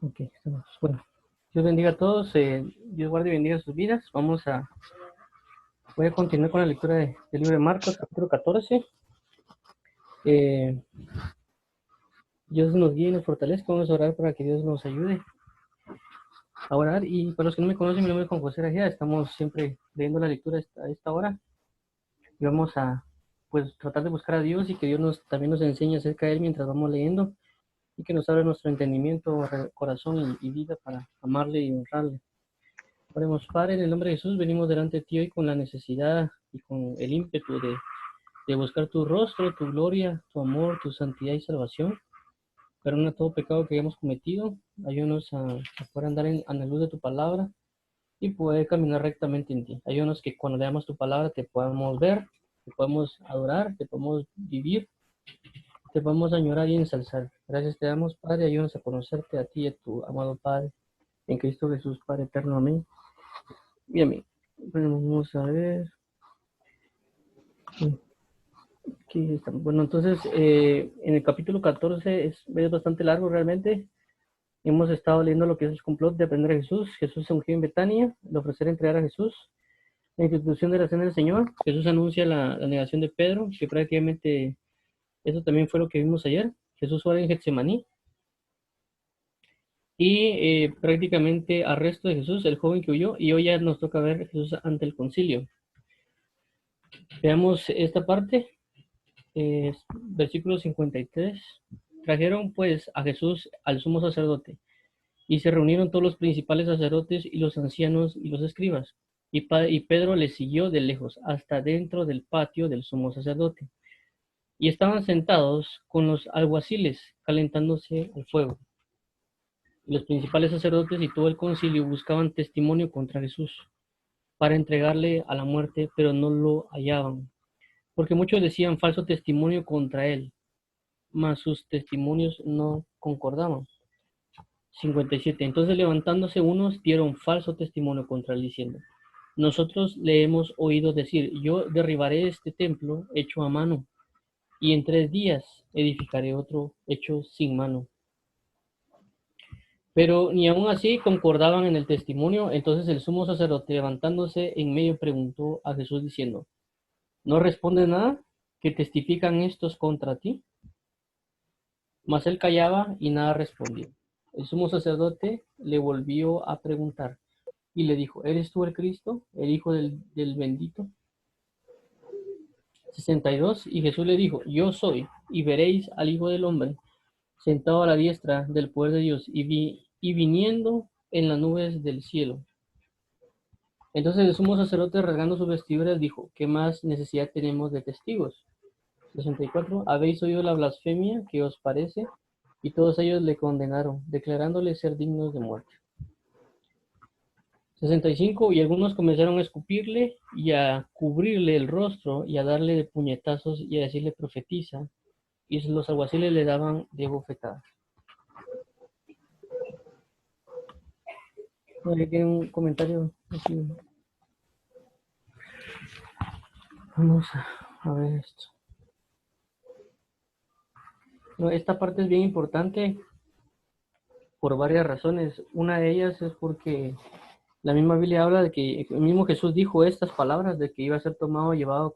Ok, estamos. Bueno, Dios bendiga a todos, Dios guarde y bendiga sus vidas. Voy a continuar con la lectura del libro de Marcos, capítulo 14. Eh, Dios nos guíe y nos fortalezca. Vamos a orar para que Dios nos ayude a orar. Y para los que no me conocen, mi nombre es Juan José Rajeda. Estamos siempre leyendo la lectura a esta hora. Y vamos a, pues, tratar de buscar a Dios y que Dios también nos enseñe acerca de Él mientras vamos leyendo y que nos abra nuestro entendimiento, corazón y vida para amarle y honrarle. Oremos, Padre, en el nombre de Jesús, venimos delante de ti hoy con la necesidad y con el ímpetu de buscar tu rostro, tu gloria, tu amor, tu santidad y salvación. Perdona todo pecado que hayamos cometido. Ayúdanos a poder andar a la luz de tu palabra y poder caminar rectamente en ti. Ayúdanos que cuando leamos tu palabra te podamos ver, te podamos adorar, te podamos vivir, te podamos añorar y ensalzar. Gracias te damos, Padre. Ayúdanos a conocerte a ti y a tu amado Padre. En Cristo Jesús, Padre eterno. Amén. Y amén. Bueno, vamos a ver. Aquí estamos. Bueno, entonces, en el capítulo 14 es bastante largo realmente. Hemos estado leyendo lo que es el complot de aprender a Jesús. Jesús se ungió en Betania, de ofrecer entregar a Jesús. La institución de la cena del Señor. Jesús anuncia la negación de Pedro, que prácticamente eso también fue lo que vimos ayer. Jesús ora en Getsemaní. Y prácticamente arresto de Jesús, el joven que huyó. Y hoy ya nos toca ver a Jesús ante el concilio. Veamos esta parte. Versículo 53. Trajeron pues a Jesús al sumo sacerdote, y se reunieron todos los principales sacerdotes y los ancianos y los escribas. Y Pedro le siguió de lejos hasta dentro del patio del sumo sacerdote. Y estaban sentados con los alguaciles calentándose al fuego. Y los principales sacerdotes y todo el concilio buscaban testimonio contra Jesús para entregarle a la muerte, pero no lo hallaban, porque muchos decían falso testimonio contra él, mas sus testimonios no concordaban. 57. Entonces levantándose unos dieron falso testimonio contra él diciendo: nosotros le hemos oído decir, yo derribaré este templo hecho a mano, y en 3 días edificaré otro hecho sin mano. Pero ni aun así concordaban en el testimonio. Entonces el sumo sacerdote, levantándose en medio, preguntó a Jesús diciendo: ¿no responde nada? ¿Que testifican estos contra ti? Mas él callaba y nada respondía. El sumo sacerdote le volvió a preguntar y le dijo: ¿eres tú el Cristo, el Hijo del bendito? 62. Y Jesús le dijo: yo soy. Y veréis al Hijo del hombre sentado a la diestra del poder de Dios y viniendo en las nubes del cielo. Entonces el sumo sacerdote, rasgando sus vestiduras, dijo: ¿qué más necesidad tenemos de testigos? 64. ¿Habéis oído la blasfemia que os parece? Y todos ellos le condenaron, declarándole ser dignos de muerte. 65. Y algunos comenzaron a escupirle y a cubrirle el rostro y a darle de puñetazos y a decirle: profetiza. Y los alguaciles le daban de bofetadas. ¿Tiene un comentario? Vamos a ver esto. No, esta parte es bien importante por varias razones. Una de ellas es porque la misma Biblia habla de que el mismo Jesús dijo estas palabras de que iba a ser tomado y llevado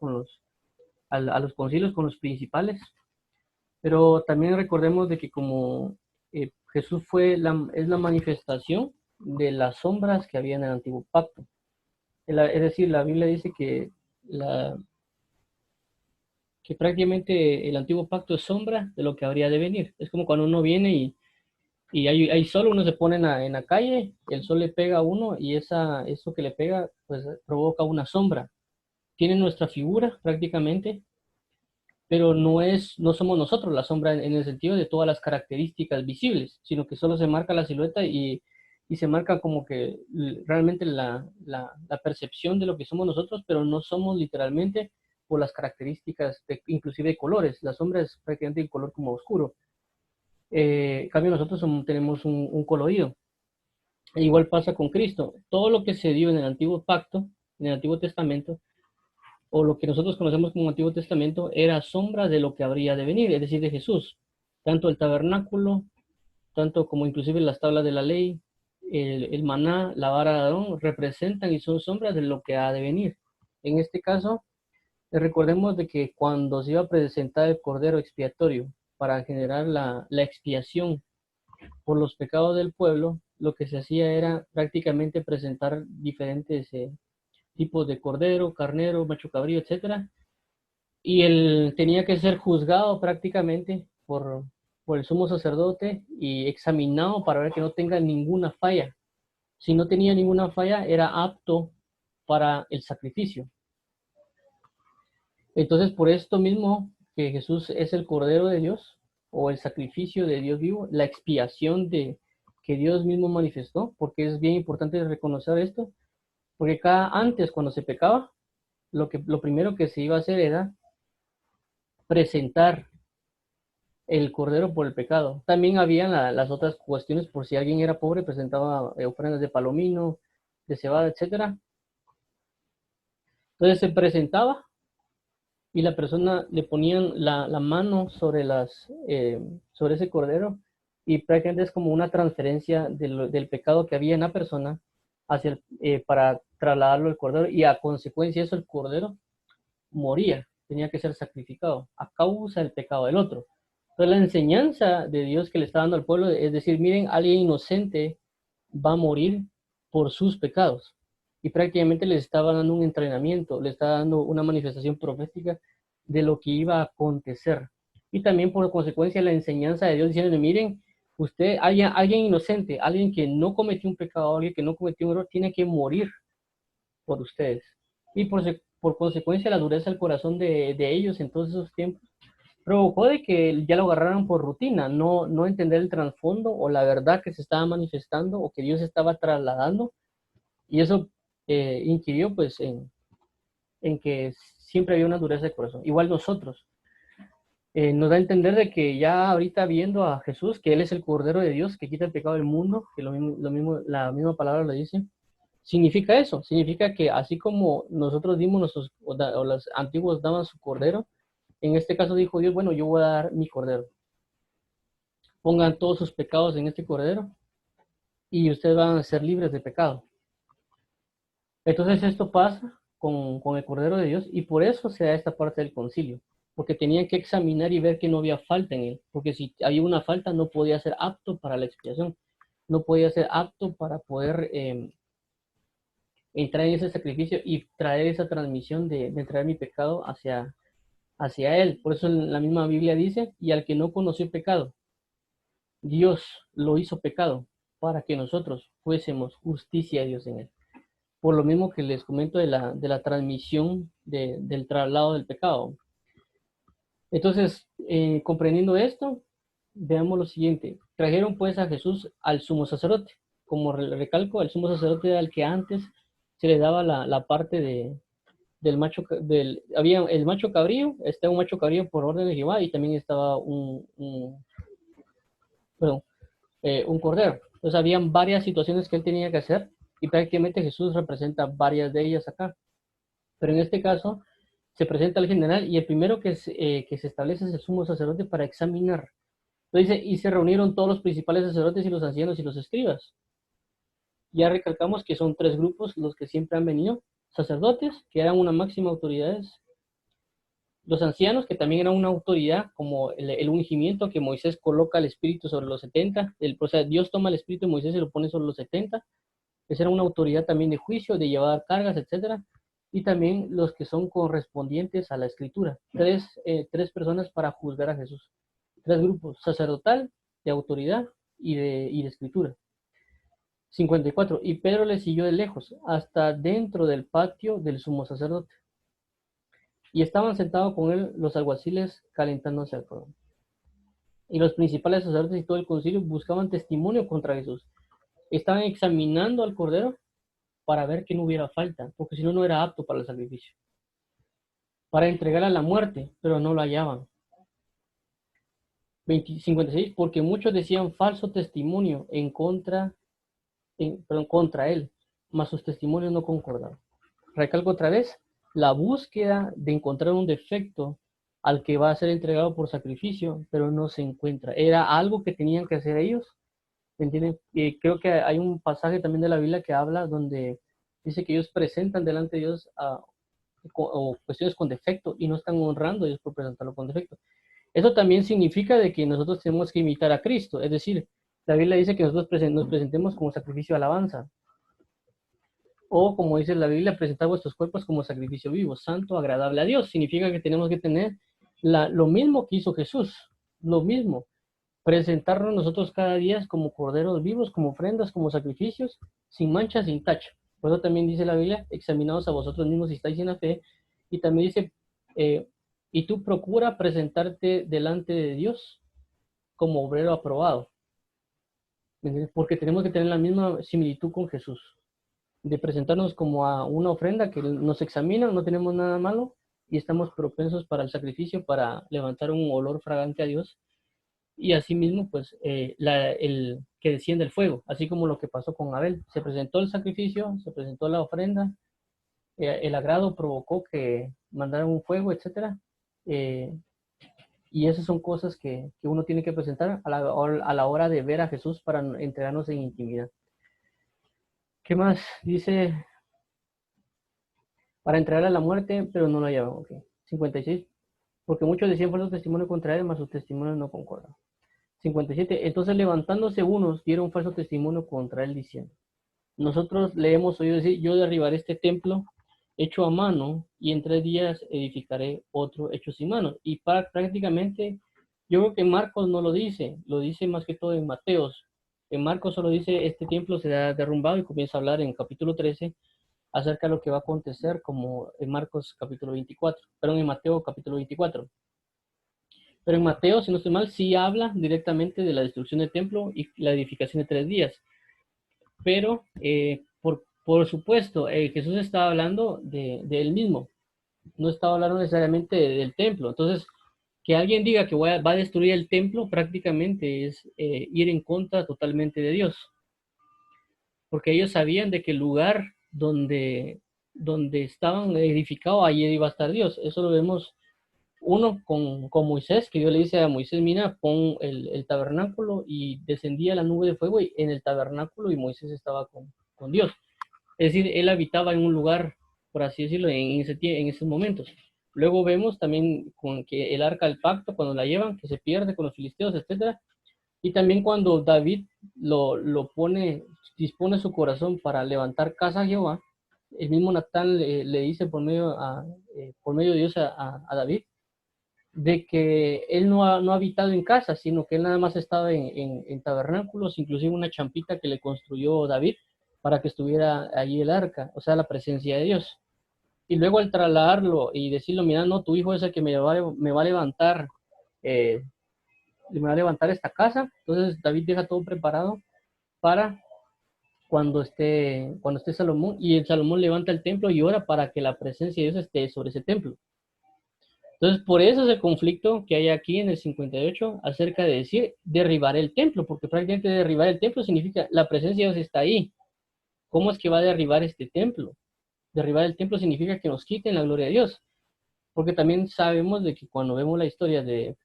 a los concilios con los principales. Pero también recordemos de que como Jesús es la manifestación de las sombras que había en el antiguo pacto. Es decir, la Biblia dice que prácticamente el antiguo pacto es sombra de lo que habría de venir. Es como cuando uno viene y hay sol, uno se pone en la calle, el sol le pega a uno y eso que le pega pues provoca una sombra. Tiene nuestra figura prácticamente, pero no somos nosotros la sombra en el sentido de todas las características visibles, sino que solo se marca la silueta y se marca como que realmente la percepción de lo que somos nosotros, pero no somos literalmente por las características, inclusive de colores. La sombra es prácticamente el color como oscuro. En cambio nosotros tenemos un colorido. E igual pasa con Cristo. Todo lo que se dio en el antiguo pacto, en el Antiguo Testamento, o lo que nosotros conocemos como Antiguo Testamento, era sombra de lo que habría de venir, es decir, de Jesús. Tanto el tabernáculo, tanto como inclusive las tablas de la ley, el maná, la vara de Aarón, representan y son sombras de lo que ha de venir. En este caso, recordemos de que cuando se iba a presentar el cordero expiatorio para generar la expiación por los pecados del pueblo, lo que se hacía era prácticamente presentar diferentes tipos de cordero, carnero, macho cabrío, etcétera, y él tenía que ser juzgado prácticamente por el sumo sacerdote y examinado para ver que no tenga ninguna falla. Si no tenía ninguna falla, era apto para el sacrificio. Entonces, por esto mismo que Jesús es el Cordero de Dios, o el sacrificio de Dios vivo, la expiación que Dios mismo manifestó, porque es bien importante reconocer esto, porque antes cuando se pecaba, lo primero que se iba a hacer era presentar el cordero por el pecado. También había las otras cuestiones, por si alguien era pobre, presentaba ofrendas de palomino, de cebada, etcétera. Entonces se presentaba y la persona le ponían la mano sobre ese cordero, y prácticamente es como una transferencia del pecado que había en la persona para trasladarlo al cordero, y a consecuencia de eso el cordero moría, tenía que ser sacrificado a causa del pecado del otro. Entonces la enseñanza de Dios que le está dando al pueblo es decir, miren, alguien inocente va a morir por sus pecados. Y prácticamente les estaba dando un entrenamiento, le estaba dando una manifestación profética de lo que iba a acontecer. Y también por consecuencia la enseñanza de Dios diciendo, miren, usted, alguien inocente, alguien que no cometió un pecado, alguien que no cometió un error, tiene que morir por ustedes. Y por consecuencia la dureza del corazón de ellos en todos esos tiempos provocó de que ya lo agarraran por rutina, no entender el trasfondo o la verdad que se estaba manifestando o que Dios estaba trasladando, y eso inquirió pues en que siempre había una dureza de corazón. Igual nosotros, nos da a entender de que ya ahorita viendo a Jesús, que Él es el Cordero de Dios que quita el pecado del mundo, que la misma palabra lo dice, significa eso, significa que así como nosotros dimos o los antiguos daban su Cordero, en este caso dijo Dios, bueno, yo voy a dar mi Cordero. Pongan todos sus pecados en este Cordero y ustedes van a ser libres de pecado. Entonces esto pasa con el Cordero de Dios, y por eso se da esta parte del concilio, porque tenían que examinar y ver que no había falta en él, porque si había una falta no podía ser apto para la expiación, no podía ser apto para poder entrar en ese sacrificio y traer esa transmisión de traer mi pecado hacia él. Por eso la misma Biblia dice, y al que no conoció pecado, Dios lo hizo pecado para que nosotros fuésemos justicia de Dios en él. Por lo mismo que les comento de la transmisión del traslado del pecado. Entonces, comprendiendo esto, veamos lo siguiente. Trajeron pues a Jesús al sumo sacerdote. Como recalco, el sumo sacerdote era el que antes se le daba la parte del macho, había el macho cabrío, estaba un macho cabrío por orden de Jehová, y también estaba un cordero. Entonces habían varias situaciones que él tenía que hacer, y prácticamente Jesús representa varias de ellas acá. Pero en este caso se presenta al general, y el primero que se establece es el sumo sacerdote para examinar. Entonces dice, y se reunieron todos los principales sacerdotes y los ancianos y los escribas. Ya recalcamos que son tres grupos los que siempre han venido: sacerdotes, que eran una máxima autoridad; los ancianos, que también eran una autoridad, como el ungimiento que Moisés coloca el espíritu sobre los 70, o sea, Dios toma el espíritu de Moisés y lo pone sobre los 70, esa era una autoridad también de juicio, de llevar cargas, etcétera. Y también los que son correspondientes a la escritura, tres personas para juzgar a Jesús, tres grupos: sacerdotal, de autoridad y de escritura. 54. Y Pedro le siguió de lejos, hasta dentro del patio del sumo sacerdote. Y estaban sentados con él los alguaciles calentándose al fuego. Y los principales sacerdotes y todo el concilio buscaban testimonio contra Jesús. Estaban examinando al Cordero para ver que no hubiera falta, porque si no, no era apto para el sacrificio. Para entregar a la muerte, pero no lo hallaban. 56. Porque muchos decían falso testimonio contra él, mas sus testimonios no concordaban. Recalco otra vez, la búsqueda de encontrar un defecto al que va a ser entregado por sacrificio, pero no se encuentra. Era algo que tenían que hacer ellos ¿Me entienden? Y creo que hay un pasaje también de la Biblia que habla donde dice que ellos presentan delante de Dios o cuestiones con defecto y no están honrando a Dios por presentarlo con defecto. Eso también significa de que nosotros tenemos que imitar a Cristo, es decir, la Biblia dice que nosotros nos presentemos como sacrificio de alabanza, o como dice la Biblia, presentar vuestros cuerpos como sacrificio vivo, santo, agradable a Dios. Significa que tenemos que tener lo mismo que hizo Jesús, lo mismo, presentarnos nosotros cada día como corderos vivos, como ofrendas, como sacrificios, sin mancha, sin tacha. Por eso también dice la Biblia, examinaos a vosotros mismos si estáis en la fe, y también dice, eh, y tú procura presentarte delante de Dios como obrero aprobado, porque tenemos que tener la misma similitud con Jesús, de presentarnos como a una ofrenda que nos examina, no tenemos nada malo y estamos propensos para el sacrificio, para levantar un olor fragante a Dios y asimismo pues el que desciende el fuego, así como lo que pasó con Abel. Se presentó el sacrificio, se presentó la ofrenda, el agrado provocó que mandaran un fuego, etcétera. Eh, y esas son cosas que uno tiene que presentar a la hora de ver a Jesús para entregarnos en intimidad. ¿Qué más? Dice, para entregar a la muerte, pero no la llevan. Okay. 56. Porque muchos decían falso testimonio contra él, mas su testimonio no concorda. 57. Entonces levantándose unos, dieron falso testimonio contra él diciendo, nosotros le hemos oído decir, yo derribaré este templo hecho a mano y en 3 días edificaré otro hecho sin mano. Y prácticamente, yo creo que Marcos no lo dice más que todo en Mateos. En Marcos solo dice, este templo será derrumbado y comienza a hablar en capítulo 13 acerca de lo que va a acontecer como en Marcos capítulo 24, perdón, en Mateo capítulo 24. Pero en Mateo, si no estoy mal, sí habla directamente de la destrucción del templo y la edificación de 3 días. Pero, por supuesto, Jesús estaba hablando de él mismo, no estaba hablando necesariamente del templo. Entonces, que alguien diga que va a destruir el templo prácticamente es ir en contra totalmente de Dios, porque ellos sabían de que el lugar donde estaban edificados, allí iba a estar Dios. Eso lo vemos uno con Moisés, que Dios le dice a Moisés, mira, pon el tabernáculo y descendía la nube de fuego en el tabernáculo y Moisés estaba con Dios. Es decir, él habitaba en un lugar, por así decirlo, en esos momentos. Luego vemos también con que el arca del pacto, cuando la llevan, que se pierde con los filisteos, etcétera. Y también cuando David lo pone, dispone su corazón para levantar casa a Jehová, el mismo Natán le dice por medio de Dios a David, de que él no ha habitado en casa, sino que él nada más estaba en tabernáculos, inclusive una champita que le construyó David para que estuviera allí el arca, o sea, la presencia de Dios. Y luego al trasladarlo y decirlo, mira, no, tu hijo es el que me va a levantar, eh, me va a levantar esta casa. Entonces David deja todo preparado para cuando esté Salomón, y el Salomón levanta el templo y ora para que la presencia de Dios esté sobre ese templo. Entonces, por eso es el conflicto que hay aquí en el 58 acerca de decir derribar el templo, porque prácticamente derribar el templo significa la presencia de Dios está ahí. ¿Cómo es que va a derribar este templo? Derribar el templo significa que nos quiten la gloria de Dios, porque también sabemos de que cuando vemos la historia de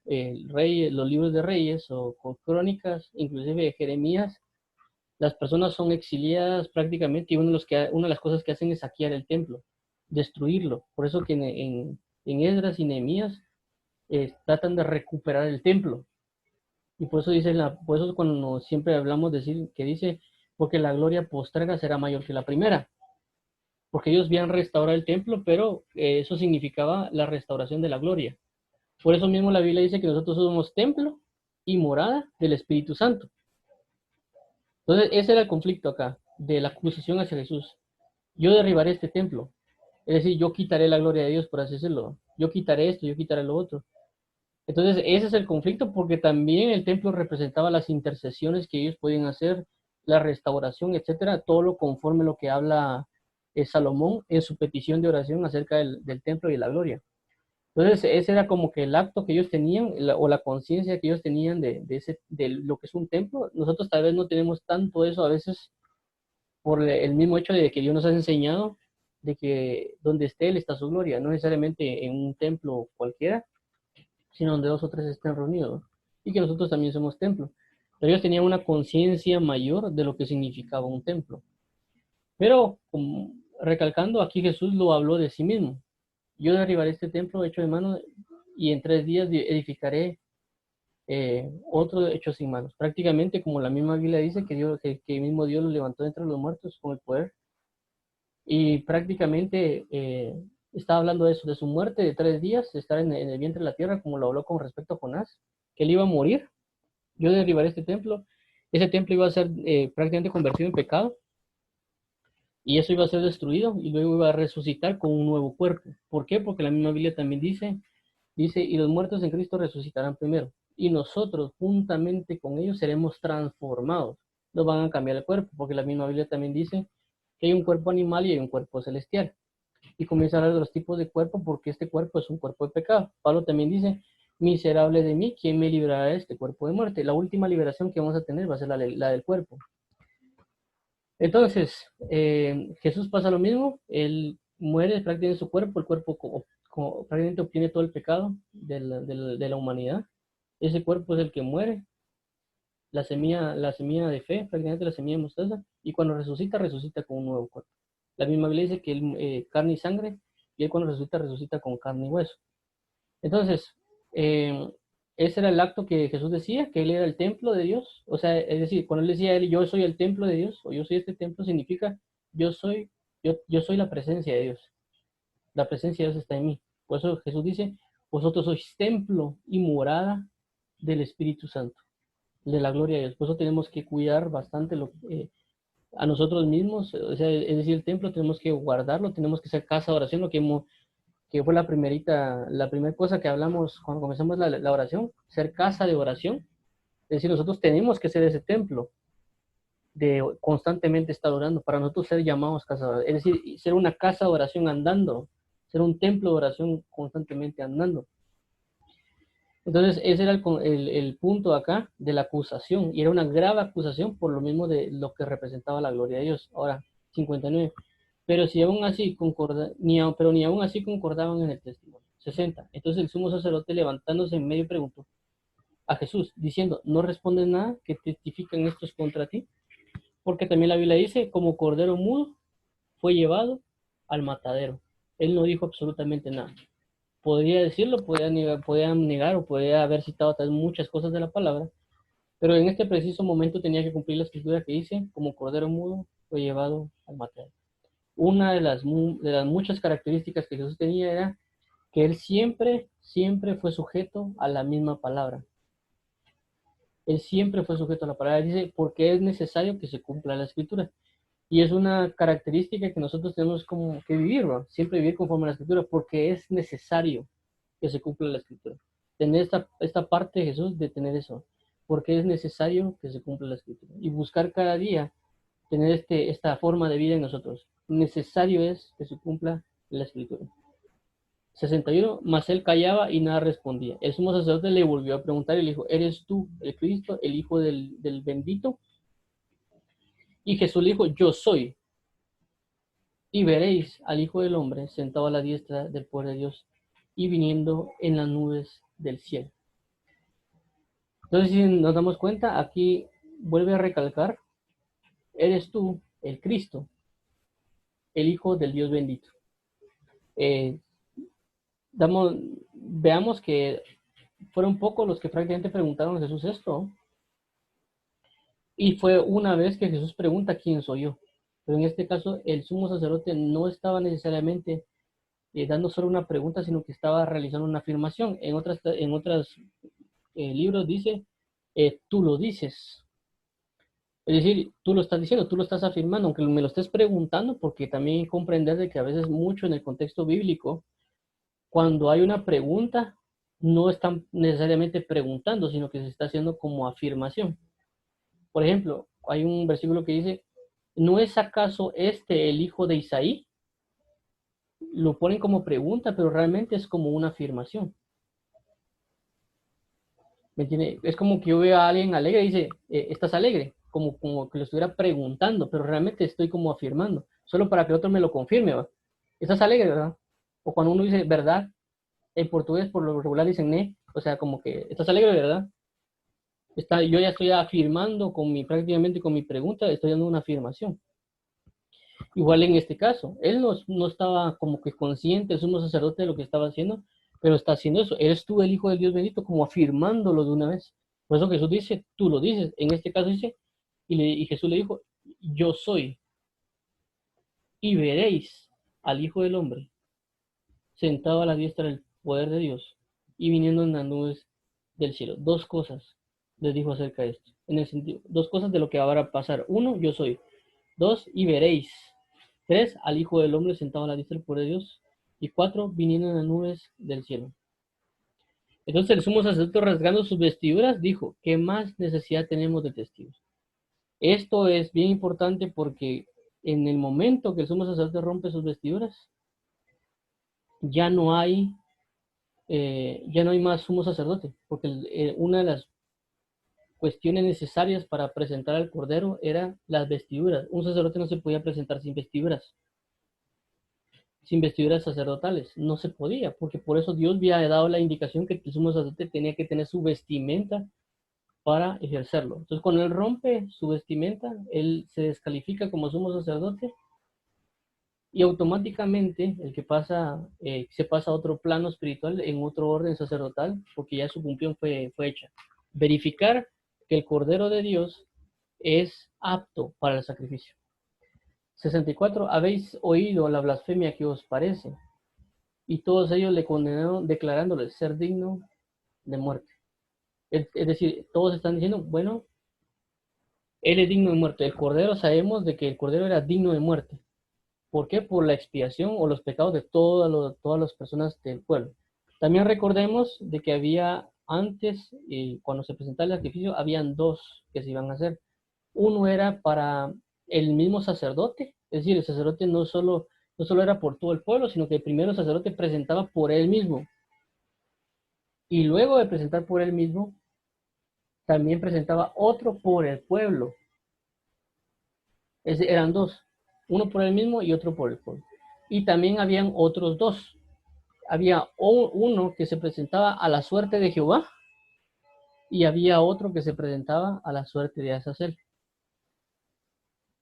los libros de Reyes o crónicas, inclusive de Jeremías, las personas son exiliadas prácticamente y una de las cosas que hacen es saquear el templo, destruirlo. Por eso que en Esdras y Nehemías tratan de recuperar el templo. Y por eso por eso cuando siempre hablamos decir que dice, porque la gloria postrera será mayor que la primera. Porque ellos habían restaurado el templo, pero eso significaba la restauración de la gloria. Por eso mismo la Biblia dice que nosotros somos templo y morada del Espíritu Santo. Entonces, ese era el conflicto acá, de la acusación hacia Jesús. Yo derribaré este templo. Es decir, yo quitaré la gloria de Dios, por así decirlo. Yo quitaré esto, yo quitaré lo otro. Entonces, ese es el conflicto porque también el templo representaba las intercesiones que ellos podían hacer, la restauración, etcétera, todo lo conforme a lo que habla Salomón en su petición de oración acerca del templo y de la gloria. Entonces, ese era como que el acto que ellos tenían o la conciencia que ellos tenían de lo que es un templo. Nosotros tal vez no tenemos tanto eso a veces por el mismo hecho de que Dios nos ha enseñado de que donde esté Él está su gloria, no necesariamente en un templo cualquiera, sino donde 2 o 3 estén reunidos, y que nosotros también somos templo. pero ellos tenían una conciencia mayor de lo que significaba un templo. Pero, recalcando, aquí Jesús lo habló de sí mismo. Yo derribaré este templo hecho de mano y en 3 días edificaré otro hecho sin manos. Prácticamente como la misma Biblia dice que, que el mismo Dios lo levantó entre los muertos con el poder. Y prácticamente estaba hablando de eso, de su muerte de 3 días, estar en el vientre de la tierra, como lo habló con respecto a Jonás, que él iba a morir. Yo derribaré este templo. Ese templo iba a ser prácticamente convertido en pecado y eso iba a ser destruido y luego iba a resucitar con un nuevo cuerpo. ¿Por qué? Porque la misma Biblia también dice, y los muertos en Cristo resucitarán primero. Y nosotros, juntamente con ellos, seremos transformados. Nos van a cambiar el cuerpo, porque la misma Biblia también dice que hay un cuerpo animal y hay un cuerpo celestial. Y comienza a hablar de los tipos de cuerpo, porque este cuerpo es un cuerpo de pecado. Pablo también dice, miserable de mí, ¿quién me librará de este cuerpo de muerte? La última liberación que vamos a tener va a ser la del cuerpo. Entonces, Jesús pasa lo mismo, él muere prácticamente en su cuerpo, el cuerpo prácticamente obtiene todo el pecado de la humanidad. Ese cuerpo es el que muere, la semilla de fe, prácticamente la semilla de mostaza, y cuando resucita, resucita con un nuevo cuerpo. La misma Biblia dice que él, carne y sangre, y él cuando resucita, resucita con carne y hueso. Entonces, eh, ese era el acto que Jesús decía, que él era el templo de Dios. O sea, es decir, cuando él decía a él, yo soy el templo de Dios, o yo soy este templo, significa yo soy, yo soy la presencia de Dios. La presencia de Dios está en mí. Por eso Jesús dice, vosotros sois templo y morada del Espíritu Santo, de la gloria de Dios. Por eso tenemos que cuidar bastante a nosotros mismos, o sea, es decir, el templo tenemos que guardarlo, tenemos que ser casa de oración, que fue la primera cosa que hablamos cuando comenzamos la oración, ser casa de oración. Es decir, nosotros tenemos que ser ese templo de constantemente estar orando, para nosotros ser llamados casa de oración. Es decir, ser una casa de oración andando, ser un templo de oración constantemente andando. Entonces, ese era el punto acá de la acusación, y era una grave acusación por lo mismo de lo que representaba la gloria de Dios. Ahora, 59. Pero si aún así pero ni aún así concordaban en el testimonio. 60. Entonces el sumo sacerdote levantándose en medio preguntó a Jesús, diciendo, ¿no respondes nada que testifican estos contra ti? Porque también la Biblia dice, como cordero mudo fue llevado al matadero. Él no dijo absolutamente nada. Podría decirlo, podía negar o podía haber citado tal muchas cosas de la palabra, pero en este preciso momento tenía que cumplir la escritura que dice, como cordero mudo fue llevado al matadero. Una de las muchas características que Jesús tenía era que él siempre, siempre fue sujeto a la misma palabra. Él siempre fue sujeto a la palabra. Dice, porque es necesario que se cumpla la escritura. Y es una característica que nosotros tenemos como que vivir, ¿no? Siempre vivir conforme a la escritura, porque es necesario que se cumpla la escritura. Tener esta parte de Jesús de tener eso, porque es necesario que se cumpla la escritura. Y buscar cada día tener esta forma de vida en nosotros. Necesario es que se cumpla la escritura. 61, mas él callaba y nada respondía. El sumo sacerdote le volvió a preguntar y le dijo, ¿eres tú el Cristo, el Hijo del bendito? Y Jesús le dijo, yo soy. Y veréis al Hijo del Hombre sentado a la diestra del poder de Dios y viniendo en las nubes del cielo. Entonces, si nos damos cuenta, aquí vuelve a recalcar, eres tú el Cristo, el Hijo del Dios bendito. Eh, veamos que fueron pocos los que prácticamente preguntaron a Jesús esto, y fue una vez que Jesús pregunta quién soy yo. Pero en este caso, el sumo sacerdote no estaba necesariamente dando solo una pregunta, sino que estaba realizando una afirmación. En otros libros dice, tú lo dices. Es decir, tú lo estás diciendo, tú lo estás afirmando, aunque me lo estés preguntando, porque también hay que comprender de que a veces mucho en el contexto bíblico, cuando hay una pregunta, no están necesariamente preguntando, sino que se está haciendo como afirmación. Por ejemplo, hay un versículo que dice, ¿no es acaso este el hijo de Isaí? Lo ponen como pregunta, pero realmente es como una afirmación. ¿Me entiende? Es como que yo veo a alguien alegre y dice, ¿estás alegre? Como que lo estuviera preguntando, pero realmente estoy como afirmando, solo para que otro me lo confirme, ¿va? ¿Estás alegre, verdad? O cuando uno dice verdad, en portugués por lo regular dicen ne, o sea, como que, ¿estás alegre, verdad? Yo ya estoy afirmando prácticamente con mi pregunta, estoy dando una afirmación. Igual en este caso, él no estaba como que consciente, el sumo sacerdote, de lo que estaba haciendo, pero está haciendo eso. Eres tú el Hijo del Dios bendito, como afirmándolo de una vez. Por eso Jesús dice, tú lo dices. En este caso dice, y Jesús le dijo, yo soy, y veréis al Hijo del Hombre sentado a la diestra del poder de Dios y viniendo en las nubes del cielo. Dos cosas les dijo acerca de esto. En el sentido, dos cosas de lo que va a pasar. Uno, yo soy. Dos, y veréis. Tres, al Hijo del Hombre sentado a la diestra del poder de Dios. Y cuatro, viniendo en las nubes del cielo. Entonces el sumo sacerdote, rasgando sus vestiduras, dijo, ¿qué más necesidad tenemos de testigos? Esto es bien importante porque en el momento que el sumo sacerdote rompe sus vestiduras, ya no hay, ya no hay más sumo sacerdote, porque una de las cuestiones necesarias para presentar al Cordero era las vestiduras. Un sacerdote no se podía presentar sin vestiduras sacerdotales. No se podía, porque por eso Dios había dado la indicación que el sumo sacerdote tenía que tener su vestimenta para ejercerlo. Entonces, cuando él rompe su vestimenta, él se descalifica como sumo sacerdote y automáticamente el que pasa, se pasa a otro plano espiritual en otro orden sacerdotal, porque ya su función fue hecha. Verificar que el Cordero de Dios es apto para el sacrificio. 64. Habéis oído la blasfemia que os parece, y todos ellos le condenaron declarándole ser digno de muerte. Es decir, todos están diciendo, bueno, él es digno de muerte. El Cordero, sabemos de que el Cordero era digno de muerte. ¿Por qué? Por la expiación o los pecados de todas las personas del pueblo. También recordemos de que había antes, cuando se presentaba el sacrificio, habían dos que se iban a hacer. Uno era para el mismo sacerdote, es decir, el sacerdote no solo era por todo el pueblo, sino que primero el sacerdote presentaba por él mismo. Y luego de presentar por él mismo, también presentaba otro por el pueblo. Eran dos, uno por él mismo y otro por el pueblo. Y también habían otros dos. Había uno que se presentaba a la suerte de Jehová y había otro que se presentaba a la suerte de Azazel.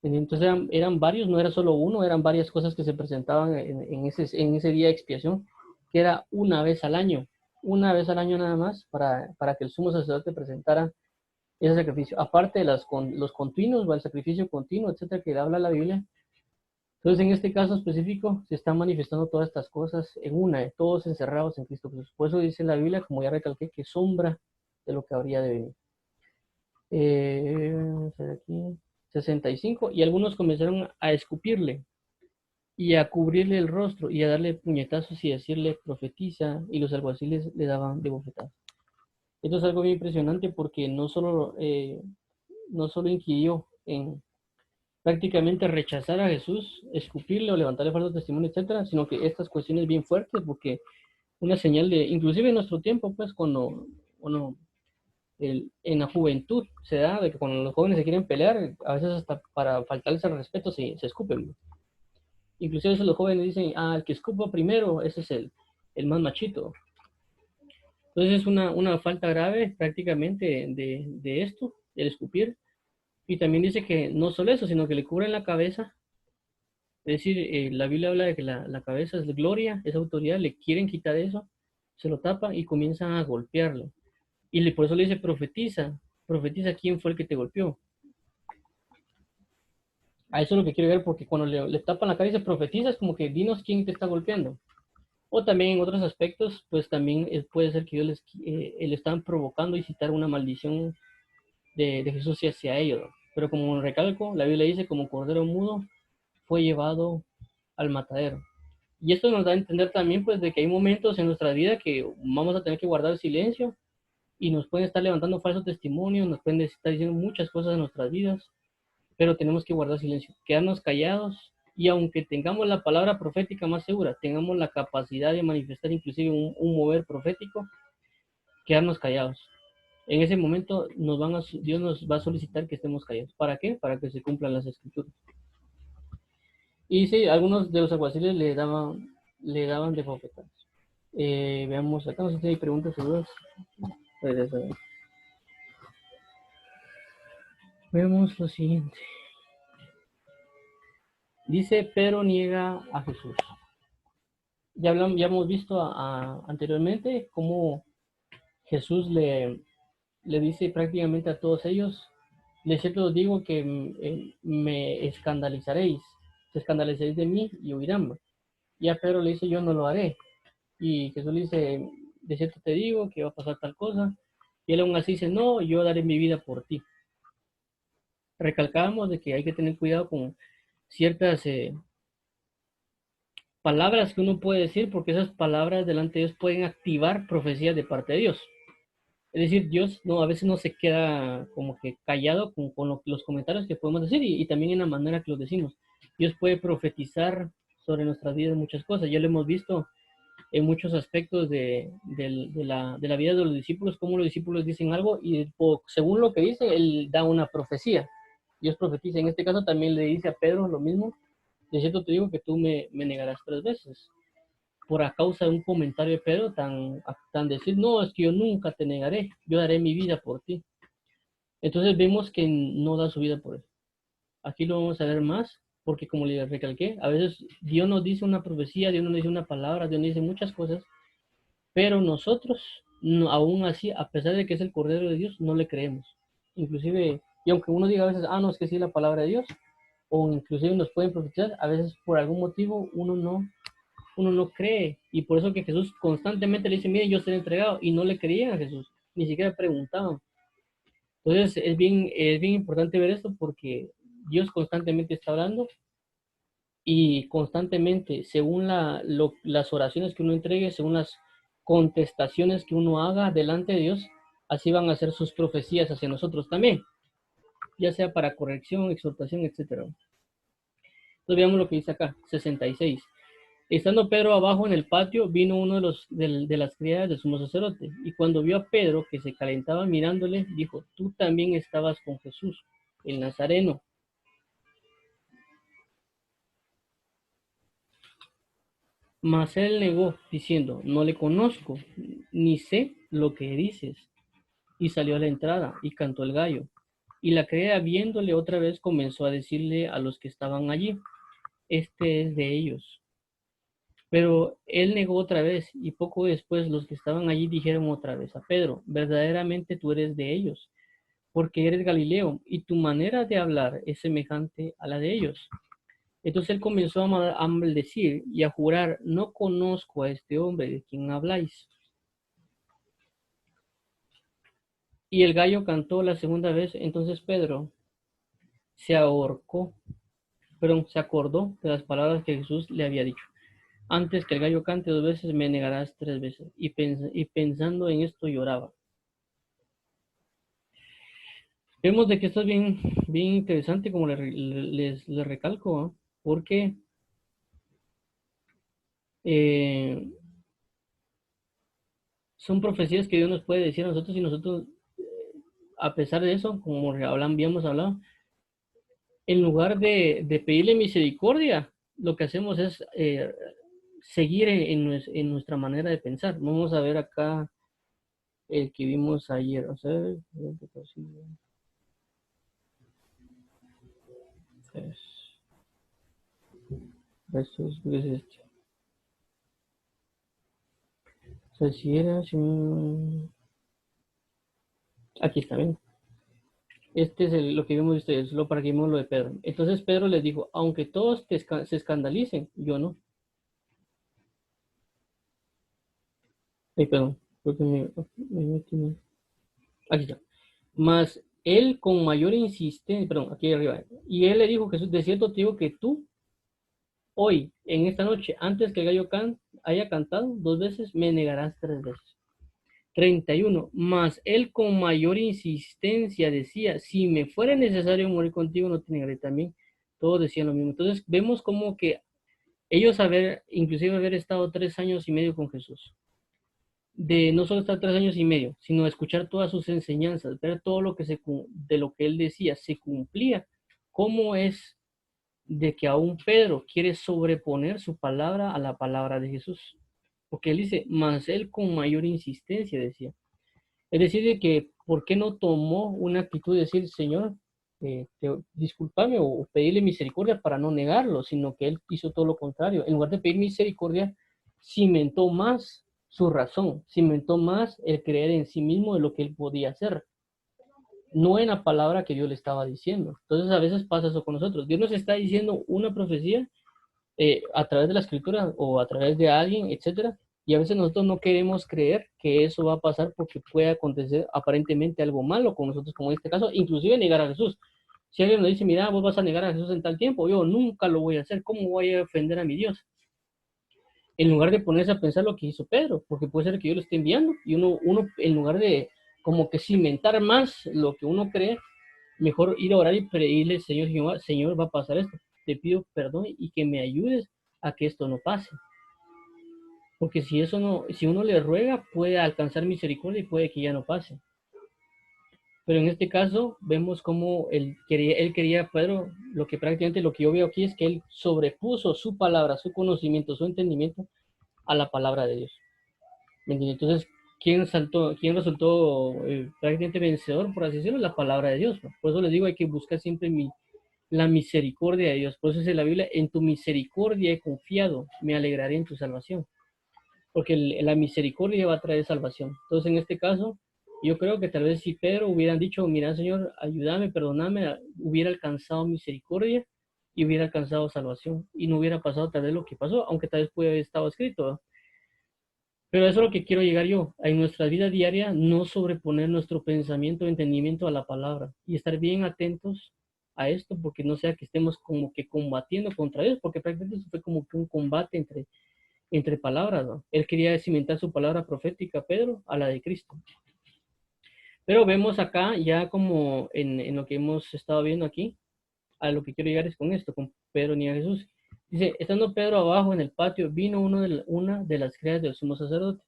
Entonces eran varios, no era solo uno, eran varias cosas que se presentaban en ese día de expiación, que era una vez al año nada más, para que el sumo sacerdote presentara ese sacrificio. Aparte de los continuos, o el sacrificio continuo, etcétera, que habla la Biblia. Entonces, en este caso específico, se están manifestando todas estas cosas en una, todos encerrados en Cristo Jesús. Por eso dice la Biblia, como ya recalqué, que sombra de lo que habría de venir. Aquí, 65, y algunos comenzaron a escupirle y a cubrirle el rostro y a darle puñetazos y decirle profetiza, y los alguaciles le daban de bofetadas. Esto es algo bien impresionante porque no solo inquirió en prácticamente rechazar a Jesús, escupirle o levantarle falso testimonio, etcétera, sino que estas cuestiones bien fuertes, porque una señal inclusive en nuestro tiempo, pues cuando en la juventud se da de que cuando los jóvenes se quieren pelear, a veces hasta para faltarles al respeto se escupen. Inclusive a veces los jóvenes dicen, el que escupa primero, ese es el más machito. Entonces es una falta grave prácticamente de esto, el escupir. Y también dice que no solo eso, sino que le cubren la cabeza. Es decir, la Biblia habla de que la cabeza es gloria, es autoridad, le quieren quitar eso, se lo tapan y comienzan a golpearlo. Por eso le dice, profetiza quién fue el que te golpeó. A eso es lo que quiero ver, porque cuando le tapan la cara y se profetiza, es como que dinos quién te está golpeando. O también en otros aspectos, pues también puede ser que ellos le están provocando y citar una maldición de Jesús hacia ellos. Pero como recalco, la Biblia dice, como cordero mudo, fue llevado al matadero. Y esto nos da a entender también, pues, de que hay momentos en nuestra vida que vamos a tener que guardar silencio y nos pueden estar levantando falsos testimonios, nos pueden estar diciendo muchas cosas en nuestras vidas, pero tenemos que guardar silencio, quedarnos callados, y aunque tengamos la palabra profética más segura, tengamos la capacidad de manifestar inclusive un mover profético, quedarnos callados. En ese momento Dios nos va a solicitar que estemos callados. ¿Para qué? Para que se cumplan las escrituras. Y sí, algunos de los alguaciles le daban de bofetadas. Veamos acá, no sé si hay preguntas o dudas. Vemos lo siguiente. Dice, pero niega a Jesús. Ya hemos visto anteriormente cómo Jesús le dice prácticamente a todos ellos, de cierto os digo que me escandalizaréis, se escandalizaréis de mí y huirán. Y a Pedro le dice, yo no lo haré. Y Jesús le dice, de cierto te digo que va a pasar tal cosa. Y él aún así dice, no, yo daré mi vida por ti. Recalcábamos de que hay que tener cuidado con ciertas palabras que uno puede decir, porque esas palabras delante de Dios pueden activar profecías de parte de Dios. Es decir, Dios no, a veces no se queda como que callado con los comentarios que podemos decir y también en la manera que los decimos. Dios puede profetizar sobre nuestras vidas muchas cosas. Ya lo hemos visto en muchos aspectos de la vida de los discípulos, cómo los discípulos dicen algo y según lo que dice, Él da una profecía. Dios profetiza. En este caso también le dice a Pedro lo mismo. De cierto te digo que tú me negarás 3 veces por a causa de un comentario de Pedro tan decir, no, es que yo nunca te negaré, yo daré mi vida por ti. Entonces vemos que no da su vida por él. Aquí lo vamos a ver más, porque como le recalqué, a veces Dios nos dice una profecía, Dios nos dice una palabra, Dios nos dice muchas cosas, pero nosotros, no, aún así, a pesar de que es el Cordero de Dios, no le creemos. Inclusive, y aunque uno diga a veces, no, es que sí es la palabra de Dios, o inclusive nos pueden profetizar, a veces por algún motivo uno no cree. Y por eso que Jesús constantemente le dice, miren, yo seré entregado. Y no le creían a Jesús, ni siquiera preguntaban. Entonces es bien importante ver esto porque Dios constantemente está hablando y constantemente, según las oraciones que uno entregue, según las contestaciones que uno haga delante de Dios, así van a ser sus profecías hacia nosotros también, ya sea para corrección, exhortación, etcétera. Entonces veamos lo que dice acá, 66. Estando Pedro abajo en el patio, vino uno de las criadas del sumo sacerdote, y cuando vio a Pedro que se calentaba mirándole, dijo, tú también estabas con Jesús, el Nazareno. Mas él negó, diciendo, no le conozco, ni sé lo que dices. Y salió a la entrada, y cantó el gallo. Y la criada, viéndole otra vez, comenzó a decirle a los que estaban allí, este es de ellos. Pero él negó otra vez, y poco después los que estaban allí dijeron otra vez a Pedro, verdaderamente tú eres de ellos, porque eres Galileo, y tu manera de hablar es semejante a la de ellos. Entonces él comenzó a maldecir y a jurar, no conozco a este hombre de quien habláis. Y el gallo cantó la segunda vez, entonces Pedro se ahorcó, perdón, se acordó de las palabras que Jesús le había dicho. Antes que el gallo cante 2 veces, me negarás 3 veces. Y pensando en esto lloraba. Vemos de que esto es bien, bien interesante, como les recalco, ¿no? Porque eh, son profecías que Dios nos puede decir a nosotros y nosotros, a pesar de eso, como habíamos hablado, en lugar de pedirle misericordia, lo que hacemos es seguir en nuestra manera de pensar. Vamos a ver acá el que vimos ayer. O sea, versos, o sea, si era, aquí está bien. Este es lo que vimos ustedes, lo para que vimos lo de Pedro. Entonces Pedro les dijo, aunque todos se escandalicen, yo no. Ay, perdón, creo que aquí está. Mas él con mayor insistencia, perdón, aquí arriba. Y él le dijo, Jesús, de cierto te digo que tú, hoy, en esta noche, antes que el gallo haya cantado 2 veces, me negarás 3 veces. 31. Mas él con mayor insistencia decía, si me fuera necesario morir contigo, no te negaré también. Todos decían lo mismo. Entonces vemos como que ellos inclusive haber estado 3 años y medio con Jesús, de no solo estar 3 años y medio, sino escuchar todas sus enseñanzas, ver todo lo que de lo que él decía se cumplía. ¿Cómo es de que aún Pedro quiere sobreponer su palabra a la palabra de Jesús? Porque él dice, más él con mayor insistencia decía. Es decir, de que, ¿por qué no tomó una actitud de decir, Señor, disculparme o pedirle misericordia para no negarlo, sino que él hizo todo lo contrario. En lugar de pedir misericordia, cimentó más su razón, cimentó más el creer en sí mismo de lo que él podía hacer, no en la palabra que Dios le estaba diciendo. Entonces a veces pasa eso con nosotros. Dios nos está diciendo una profecía a través de la escritura o a través de alguien, etcétera, y a veces nosotros no queremos creer que eso va a pasar porque puede acontecer aparentemente algo malo con nosotros, como en este caso, inclusive negar a Jesús. Si alguien nos dice, mira, vos vas a negar a Jesús en tal tiempo, yo nunca lo voy a hacer, ¿cómo voy a ofender a mi Dios? En lugar de ponerse a pensar lo que hizo Pedro, porque puede ser que yo lo esté enviando y uno en lugar de como que cimentar más lo que uno cree, mejor ir a orar y pedirle, Señor Jehová, Señor, va a pasar esto. Te pido perdón y que me ayudes a que esto no pase. Porque si eso no, si uno le ruega, puede alcanzar misericordia y puede que ya no pase. Pero en este caso vemos cómo él quería, Pedro, lo que prácticamente lo que yo veo aquí es que él sobrepuso su palabra, su conocimiento, su entendimiento a la palabra de Dios. ¿Me entiendes? Entonces, quién resultó prácticamente vencedor, por así decirlo? La palabra de Dios, ¿no? Por eso les digo, hay que buscar siempre la misericordia de Dios. Por eso dice la Biblia, en tu misericordia he confiado, me alegraré en tu salvación. Porque la misericordia va a traer salvación. Entonces, en este caso, yo creo que tal vez si Pedro hubieran dicho, mira, Señor, ayúdame, perdóname, hubiera alcanzado misericordia y hubiera alcanzado salvación. Y no hubiera pasado tal vez lo que pasó, aunque tal vez puede haber estado escrito, ¿no? Pero eso es lo que quiero llegar yo. En nuestra vida diaria, no sobreponer nuestro pensamiento o entendimiento a la palabra y estar bien atentos a esto, porque no sea que estemos como que combatiendo contra ellos, porque prácticamente fue como que un combate entre palabras, ¿no? Él quería cimentar su palabra profética, Pedro, a la de Cristo. Pero vemos acá, ya como en lo que hemos estado viendo aquí, a lo que quiero llegar es con esto, con Pedro ni a Jesús. Dice, estando Pedro abajo en el patio, vino una de las criadas del sumo sacerdote.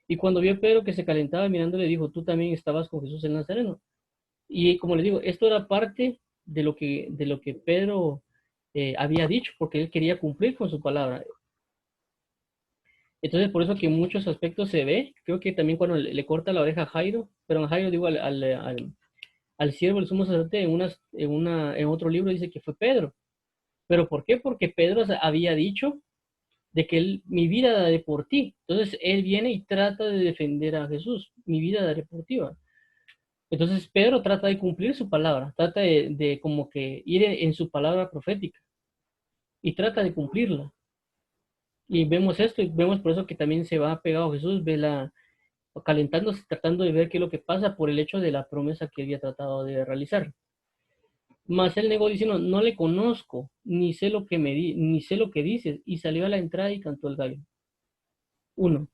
Y cuando vio a Pedro que se calentaba mirándole, dijo, tú también estabas con Jesús el Nazareno. Y como le digo, esto era parte de lo que Pedro había dicho, porque él quería cumplir con su palabra. Entonces, por eso que en muchos aspectos se ve, creo que también cuando le corta la oreja a Jairo, pero a Jairo digo al siervo del sumo sacerdote en otro libro dice que fue Pedro. ¿Pero por qué? Porque Pedro había dicho de que mi vida daré por ti. Entonces él viene y trata de defender a Jesús, mi vida daré por ti. ¿Va? Entonces Pedro trata de cumplir su palabra, trata de como que ir en su palabra profética y trata de cumplirla. Y vemos esto y vemos por eso que también se va pegado a Jesús, ve calentándose, tratando de ver qué es lo que pasa por el hecho de la promesa que había tratado de realizar. Mas él negó diciendo, no le conozco, ni sé lo que ni sé lo que dices, y salió a la entrada y cantó el gallo. Uno.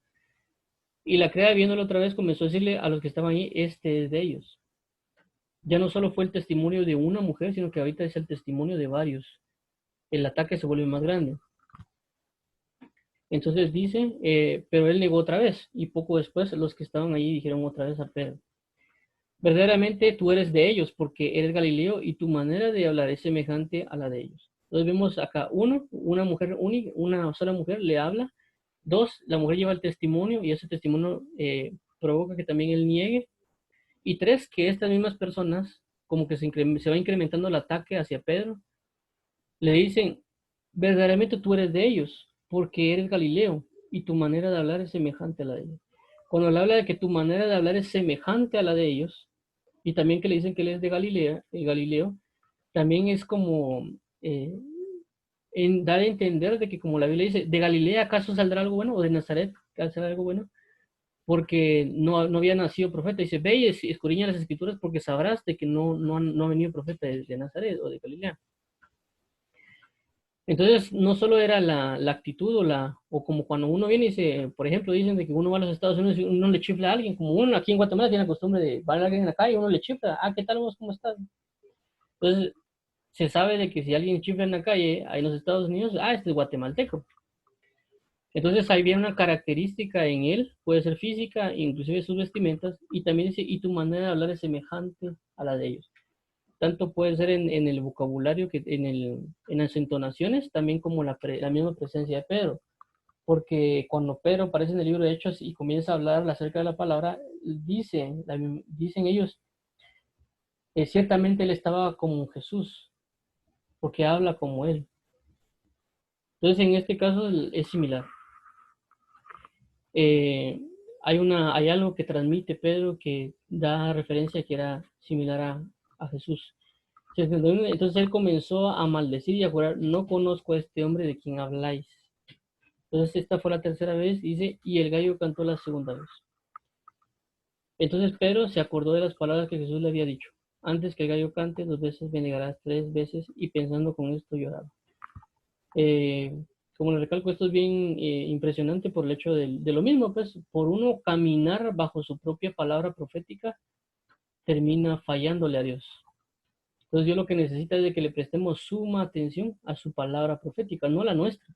Y la criada viéndolo otra vez comenzó a decirle a los que estaban ahí, este es de ellos. Ya no solo fue el testimonio de una mujer, sino que ahorita es el testimonio de varios. El ataque se vuelve más grande. Entonces dice, pero él negó otra vez, y poco después los que estaban allí dijeron otra vez a Pedro, verdaderamente tú eres de ellos, porque eres Galileo y tu manera de hablar es semejante a la de ellos. Entonces vemos acá, uno, una mujer única, una sola mujer le habla. Dos, la mujer lleva el testimonio y ese testimonio provoca que también él niegue. Y tres, que estas mismas personas, como que se va incrementando el ataque hacia Pedro, le dicen, verdaderamente tú eres de ellos, porque eres Galileo y tu manera de hablar es semejante a la de ellos. Cuando le habla de que tu manera de hablar es semejante a la de ellos, y también que le dicen que él es de Galileo, también es como en dar a entender de que como la Biblia dice, ¿de Galilea acaso saldrá algo bueno? ¿O de Nazaret saldrá algo bueno? Porque no había nacido profeta. Dice, ve y escudriña las escrituras porque sabrás de que no ha venido profeta de Nazaret o de Galilea. Entonces, no solo era la actitud o como cuando uno viene y dice, por ejemplo, dicen de que uno va a los Estados Unidos y uno le chifla a alguien, como uno aquí en Guatemala tiene la costumbre de ver a alguien en la calle y uno le chifla, ¿qué tal vos? ¿Cómo estás? Entonces, se sabe de que si alguien chifla en la calle, ahí en los Estados Unidos, este es guatemalteco. Entonces, ahí viene una característica en él, puede ser física, inclusive sus vestimentas, y también dice, y tu manera de hablar es semejante a la de ellos. Tanto puede ser en el vocabulario, que en las entonaciones, también como la misma presencia de Pedro. Porque cuando Pedro aparece en el libro de Hechos y comienza a hablar acerca de la palabra, dicen ellos, ciertamente él estaba como Jesús, porque habla como él. Entonces, en este caso es similar. Eh, hay algo que transmite Pedro que da referencia que era similar a Jesús. 61. Entonces él comenzó a maldecir y a jurar, no conozco a este hombre de quien habláis. Entonces esta fue la tercera vez, dice, y el gallo cantó la segunda vez. Entonces Pedro se acordó de las palabras que Jesús le había dicho. Antes que el gallo cante, 2 veces me negarás 3 veces, y pensando con esto lloraba. Eh, Como le recalco, esto es bien impresionante por el hecho de lo mismo, pues, por uno caminar bajo su propia palabra profética, termina fallándole a Dios. Entonces Dios lo que necesita es de que le prestemos suma atención a su palabra profética, no a la nuestra.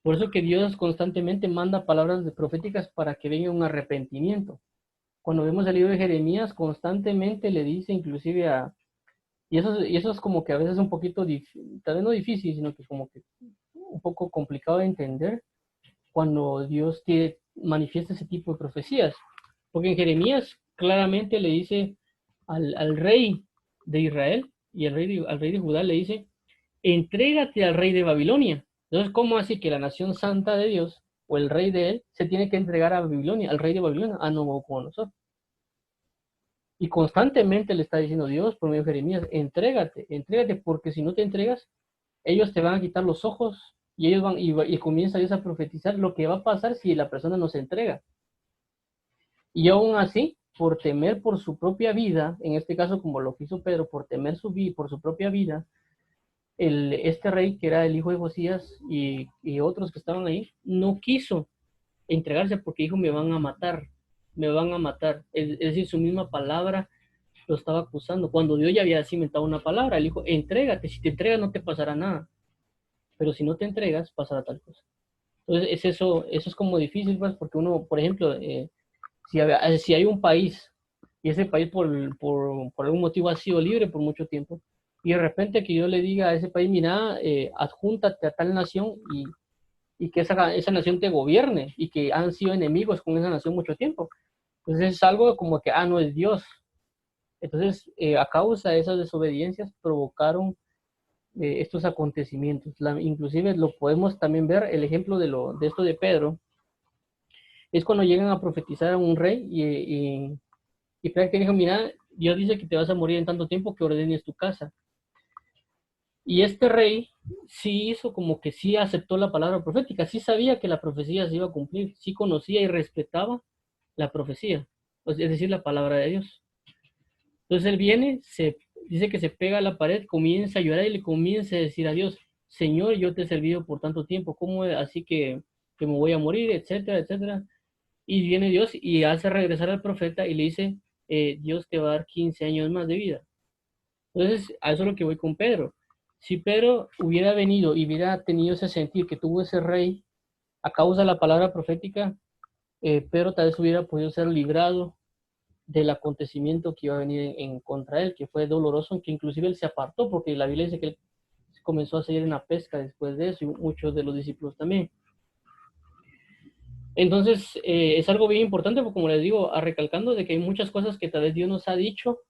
Por eso que Dios constantemente manda palabras proféticas para que venga un arrepentimiento. Cuando vemos el libro de Jeremías, constantemente le dice inclusive y eso es como que a veces un poquito, tal vez no difícil, sino que como que un poco complicado de entender cuando Dios manifiesta ese tipo de profecías. Porque en Jeremías claramente le dice al rey de Israel y al rey de Judá le dice, entrégate al rey de Babilonia. Entonces, ¿cómo así que la nación santa de Dios o el rey de él se tiene que entregar a Babilonia, al rey de Babilonia, a Nabucodonosor? Y constantemente le está diciendo Dios por medio de Jeremías, entrégate, porque si no te entregas, ellos te van a quitar los ojos y ellos y comienza Dios a profetizar lo que va a pasar si la persona no se entrega. Y aún así, por temer por su propia vida, en este caso como lo hizo Pedro, por temer por su propia vida, este rey, que era el hijo de Josías y otros que estaban ahí, no quiso entregarse porque dijo, me van a matar, me van a matar. Es decir, su misma palabra lo estaba acusando. Cuando Dios ya había cimentado una palabra, él dijo, entrégate, si te entregas no te pasará nada, pero si no te entregas, pasará tal cosa. Entonces, eso es como difícil, pues, porque uno, por ejemplo, si hay un país y ese país por algún motivo ha sido libre por mucho tiempo, y de repente que yo le diga a ese país, mira, adjúntate a tal nación y que esa nación te gobierne y que han sido enemigos con esa nación mucho tiempo. Entonces es algo como que, no es Dios. Entonces, a causa de esas desobediencias provocaron estos acontecimientos. Inclusive lo podemos también ver, el ejemplo de esto de Pedro, es cuando llegan a profetizar a un rey y prácticamente dijo, mira, Dios dice que te vas a morir en tanto tiempo que ordenes tu casa. Y este rey sí hizo como que sí aceptó la palabra profética, sí sabía que la profecía se iba a cumplir, sí conocía y respetaba la profecía, es decir, la palabra de Dios. Entonces él viene, dice que se pega a la pared, comienza a llorar y le comienza a decir a Dios, Señor, yo te he servido por tanto tiempo, ¿cómo así que me voy a morir, etcétera, etcétera? Y viene Dios y hace regresar al profeta y le dice, Dios te va a dar 15 años más de vida. Entonces, a eso es lo que voy con Pedro. Si Pedro hubiera venido y hubiera tenido ese sentir que tuvo ese rey a causa de la palabra profética, Pedro tal vez hubiera podido ser librado del acontecimiento que iba a venir en contra de él, que fue doloroso, que inclusive él se apartó, porque la Biblia dice que él comenzó a seguir en la pesca después de eso, y muchos de los discípulos también. Entonces, es algo bien importante, porque como les digo, recalcando de que hay muchas cosas que tal vez Dios nos ha dicho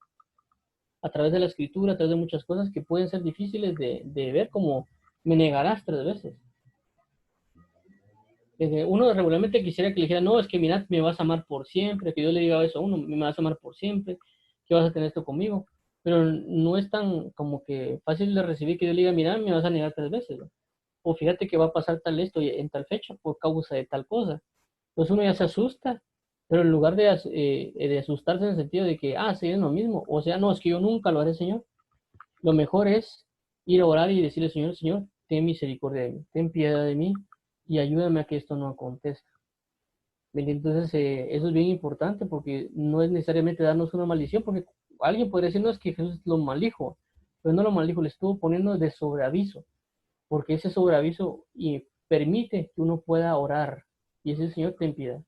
a través de la escritura, a través de muchas cosas que pueden ser difíciles de ver, como me negarás 3 veces. Uno regularmente quisiera que le dijera, no, es que mira, me vas a amar por siempre, que yo le diga eso a uno, me vas a amar por siempre, que vas a tener esto conmigo, pero no es tan como que fácil de recibir que yo le diga, mira, me vas a negar 3 veces, ¿no? O fíjate que va a pasar tal esto en tal fecha por causa de tal cosa. Entonces uno ya se asusta, pero en lugar de asustarse en el sentido de que, sí, es lo mismo, o sea, no, es que yo nunca lo haré, Señor. Lo mejor es ir a orar y decirle, Señor, Señor, ten misericordia de mí, ten piedad de mí y ayúdame a que esto no acontezca. Entonces, eso es bien importante porque no es necesariamente darnos una maldición, porque alguien podría decir, no, es que Jesús lo maldijo, pero no lo maldijo, le estuvo poniendo de sobreaviso, porque ese sobreaviso permite que uno pueda orar y ese Señor ten piedad,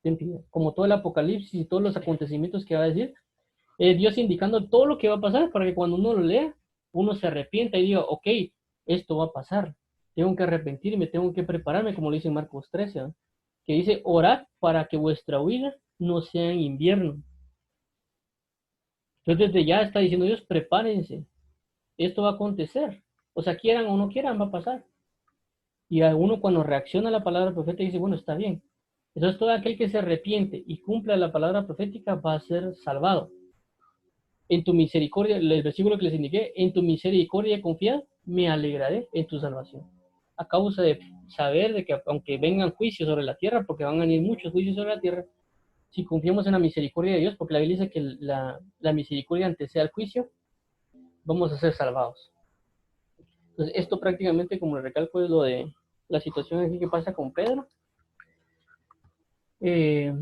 ten piedad. Como todo el Apocalipsis y todos los acontecimientos que va a decir, Dios indicando todo lo que va a pasar para que cuando uno lo lea, uno se arrepienta y diga, ok, esto va a pasar, tengo que arrepentirme, tengo que prepararme, como lo dice en Marcos 13, ¿no? Que dice, orad para que vuestra huida no sea en invierno. Entonces desde ya está diciendo Dios, prepárense, esto va a acontecer. O sea, quieran o no quieran, va a pasar. Y a uno cuando reacciona a la palabra profética dice, bueno, está bien. Entonces todo aquel que se arrepiente y cumpla la palabra profética va a ser salvado. En tu misericordia, el versículo que les indiqué, en tu misericordia confiad, me alegraré en tu salvación. A causa de saber de que aunque vengan juicios sobre la tierra, porque van a venir muchos juicios sobre la tierra, si confiamos en la misericordia de Dios, porque la Biblia dice que la misericordia antecede al juicio, vamos a ser salvados. Entonces, esto prácticamente, como le recalco, es lo de la situación aquí que pasa con Pedro. Eh,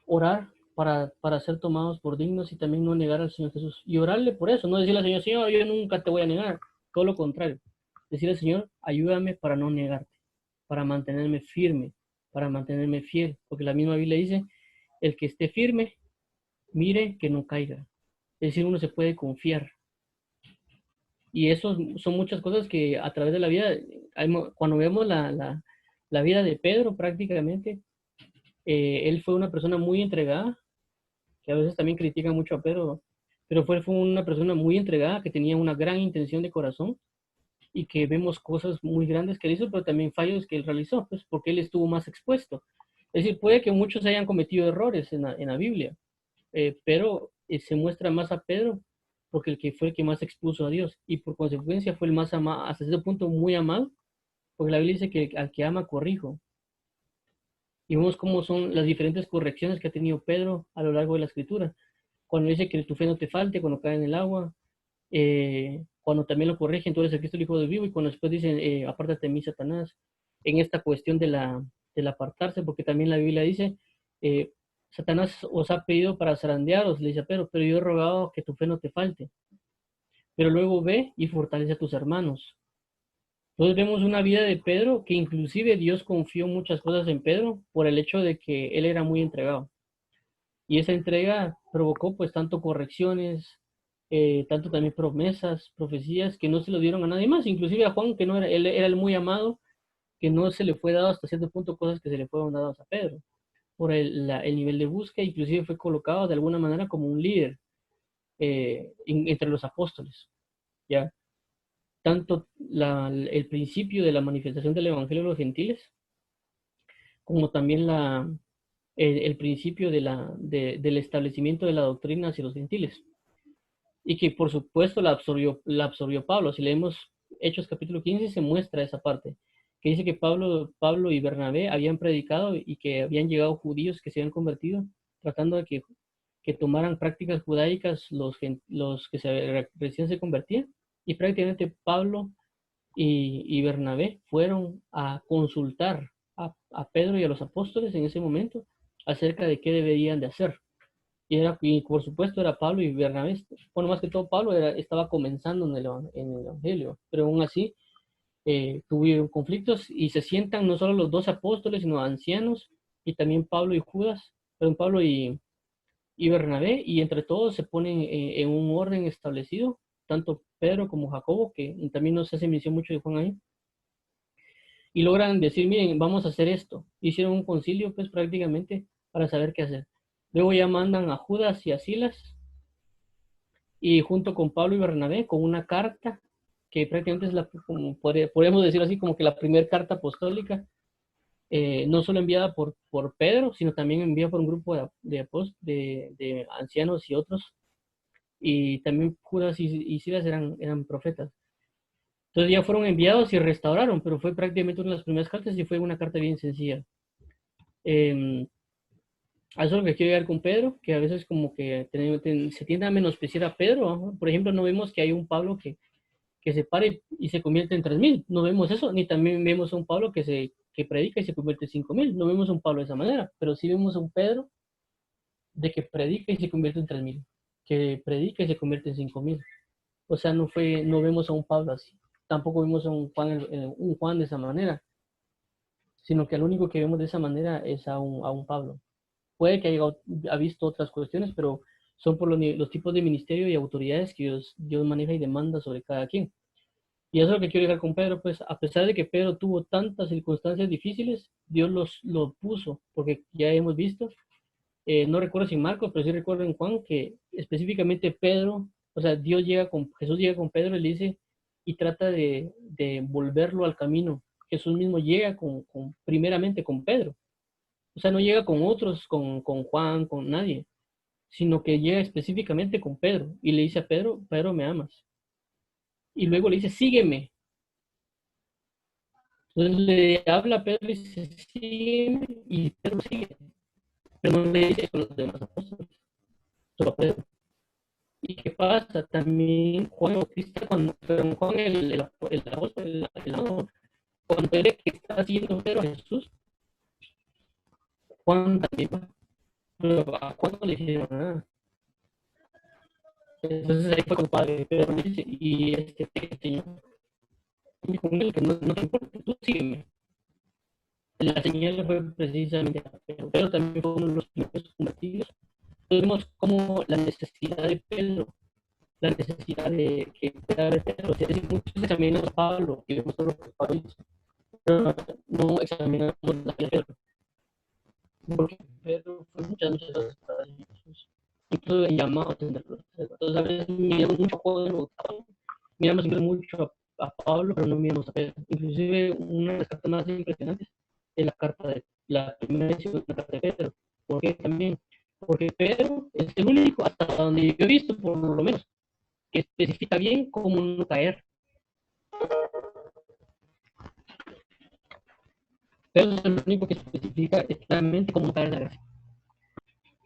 Orar para ser tomados por dignos y también no negar al Señor Jesús. Y orarle por eso, no decirle al Señor, Señor, yo nunca te voy a negar. Todo lo contrario. Decirle al Señor, ayúdame para no negarte, para mantenerme firme, para mantenerme fiel. Porque la misma Biblia dice, el que esté firme, mire que no caiga. Es decir, uno se puede confiar. Y eso son muchas cosas que a través de la vida, cuando vemos la vida de Pedro prácticamente, él fue una persona muy entregada, que a veces también critica mucho a Pedro, pero fue una persona muy entregada, que tenía una gran intención de corazón y que vemos cosas muy grandes que él hizo, pero también fallos que él realizó, pues porque él estuvo más expuesto. Es decir, puede que muchos hayan cometido errores en la Biblia, pero se muestra más a Pedro porque el que fue el que más expuso a Dios y por consecuencia fue el más amado, hasta ese punto muy amado, porque la Biblia dice que al que ama corrijo. Y vemos cómo son las diferentes correcciones que ha tenido Pedro a lo largo de la escritura. Cuando dice que tu fe no te falte, cuando cae en el agua, cuando también lo corrigen, tú eres el Cristo, el Hijo de vivo, y cuando después dicen, apártate de mí, Satanás, en esta cuestión del apartarse, porque también la Biblia dice, eh, Satanás os ha pedido para zarandearos, le dice, pero yo he rogado que tu fe no te falte, pero luego ve y fortalece a tus hermanos. Entonces vemos una vida de Pedro que inclusive Dios confió muchas cosas en Pedro por el hecho de que él era muy entregado. Y esa entrega provocó pues tanto correcciones, tanto también promesas, profecías que no se lo dieron a nadie más, inclusive a Juan, que no era, él era el muy amado, que no se le fue dado hasta cierto punto cosas que se le fueron dadas a Pedro, por el nivel de búsqueda, inclusive fue colocado de alguna manera como un líder entre los apóstoles, ¿ya? Tanto el principio de la manifestación del Evangelio a los gentiles, como también el principio del establecimiento de la doctrina hacia los gentiles. Y que por supuesto la absorbió Pablo. Si leemos Hechos capítulo 15 se muestra esa parte, que dice que Pablo y Bernabé habían predicado y que habían llegado judíos que se habían convertido, tratando de que tomaran prácticas judaicas los que recién se convertían. Y prácticamente Pablo y Bernabé fueron a consultar a Pedro y a los apóstoles en ese momento acerca de qué deberían de hacer. Y por supuesto era Pablo y Bernabé, bueno, más que todo Pablo estaba comenzando en el Evangelio, pero aún así tuvieron conflictos y se sientan no solo los dos apóstoles, sino ancianos, y también Pablo y Judas, perdón, Pablo y Bernabé, y entre todos se ponen en un orden establecido, tanto Pedro como Jacobo, que también nos hace mención mucho de Juan ahí, y logran decir, miren, vamos a hacer esto. Hicieron un concilio, pues prácticamente, para saber qué hacer. Luego ya mandan a Judas y a Silas, y junto con Pablo y Bernabé, con una carta, que prácticamente es como podríamos decir así, como que la primera carta apostólica, no solo enviada por Pedro, sino también enviada por un grupo de ancianos y otros, y también Judas y Silas eran profetas. Entonces ya fueron enviados y restauraron, pero fue prácticamente una de las primeras cartas y fue una carta bien sencilla. Eh, a eso es lo que quiero llegar con Pedro, que a veces como que se tiende a menospreciar a Pedro, ¿no? Por ejemplo, no vemos que hay un Pablo que se pare y se convierte en 3,000. No vemos eso, ni también vemos a un Pablo que predica y se convierte en 5,000. No vemos a un Pablo de esa manera, pero sí vemos a un Pedro de que predica y se convierte en 3,000, que predica y se convierte en 5,000. O sea, no vemos a un Pablo así. Tampoco vemos a un Juan de esa manera, sino que al único que vemos de esa manera es a un Pablo. Puede que haya visto otras cuestiones, pero son por los tipos de ministerio y autoridades que Dios maneja y demanda sobre cada quien. Y eso es lo que quiero dejar con Pedro, pues a pesar de que Pedro tuvo tantas circunstancias difíciles, Dios lo puso, porque ya hemos visto No recuerdo si Marcos, pero sí recuerdo en Juan que específicamente Pedro, o sea, Jesús llega con Pedro y le dice, y trata de volverlo al camino. Jesús mismo llega primeramente con Pedro. O sea, no llega con otros, con Juan, con nadie, sino que llega específicamente con Pedro y le dice a Pedro, Pedro, ¿me amas? Y luego le dice, sígueme. Entonces le habla a Pedro y dice, sígueme, y Pedro sigue. Pero no le dice con los demás apóstoles, solo a Pedro. ¿Y qué pasa? También Juan Bautista, pero Juan el apóstol, cuando ve que está haciendo Pedro a Jesús, Juan también va. Pero a Juan no le dijeron nada. Entonces ahí fue con el padre Pedro dice, y señor, dijo que no te importa, tú sígueme. La señal fue precisamente a Pedro. Pedro también fue uno de los primeros convertidos. Vemos como la necesidad de Pedro, la necesidad de que pueda haber Pedro. O sea, muchos examinamos a Pablo y vemos todo lo que Pablo hizo, pero no examinamos la vida de Pedro, porque Pedro fue muchas veces para Jesús, incluso en llamado a atender los entonces a veces miramos mucho a Pablo, miramos mucho a Pablo, pero no miramos a Pedro. Inclusive una de las cartas más impresionantes es la primera mención de la carta de Pedro. ¿Por qué también? Porque Pedro es el único, hasta donde yo he visto, por lo menos, que especifica bien cómo no caer. Pedro es el único que especifica claramente cómo no caer en la gracia.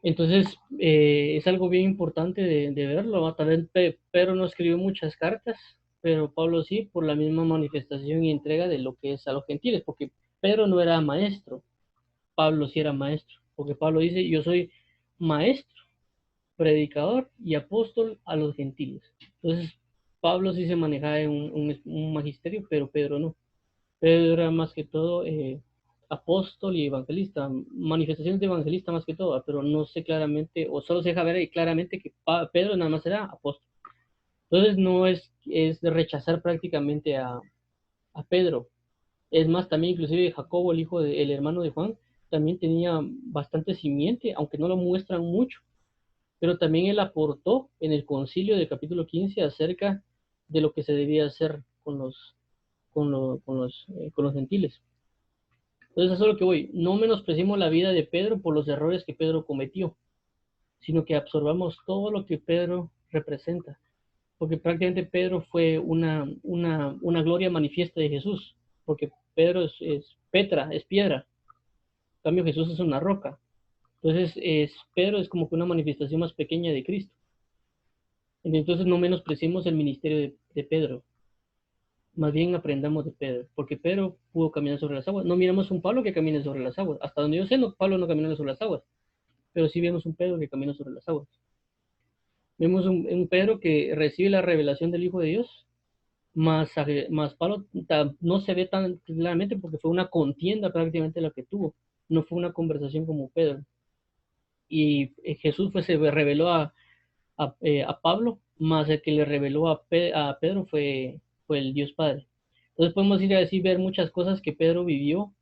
Entonces, es algo bien importante de verlo. Tal vez Pedro no escribió muchas cartas, pero Pablo sí, por la misma manifestación y entrega de lo que es a los gentiles, porque Pedro no era maestro, Pablo sí era maestro, porque Pablo dice, yo soy maestro, predicador y apóstol a los gentiles. Entonces, Pablo sí se manejaba en un magisterio, pero Pedro no. Pedro era más que todo apóstol y evangelista, manifestaciones de evangelista más que todo, pero no sé claramente, o solo se deja ver ahí claramente que Pedro nada más era apóstol. Entonces no es de rechazar prácticamente a Pedro. Es más, también inclusive Jacobo, el hermano de Juan, también tenía bastante simiente, aunque no lo muestran mucho, pero también él aportó en el concilio del capítulo 15 acerca de lo que se debía hacer con los gentiles. Entonces, eso es lo que voy. No menospreciemos la vida de Pedro por los errores que Pedro cometió, sino que absorbamos todo lo que Pedro representa. Porque prácticamente Pedro fue una gloria manifiesta de Jesús. Porque Pedro es Petra, es piedra. En cambio, Jesús es una roca. Entonces, Pedro es como que una manifestación más pequeña de Cristo. Entonces, no menospreciemos el ministerio de Pedro. Más bien aprendamos de Pedro, porque Pedro pudo caminar sobre las aguas. No miramos un Pablo que camine sobre las aguas. Hasta donde yo sé, no, Pablo no caminó sobre las aguas, pero sí vemos un Pedro que camina sobre las aguas. Vemos un Pedro que recibe la revelación del Hijo de Dios, más Pablo no se ve tan claramente porque fue una contienda prácticamente la que tuvo, no fue una conversación como Pedro. Y Jesús se reveló a Pablo, más el que le reveló a Pedro fue el Dios Padre. Entonces podemos ir a decir, ver muchas cosas que Pedro vivió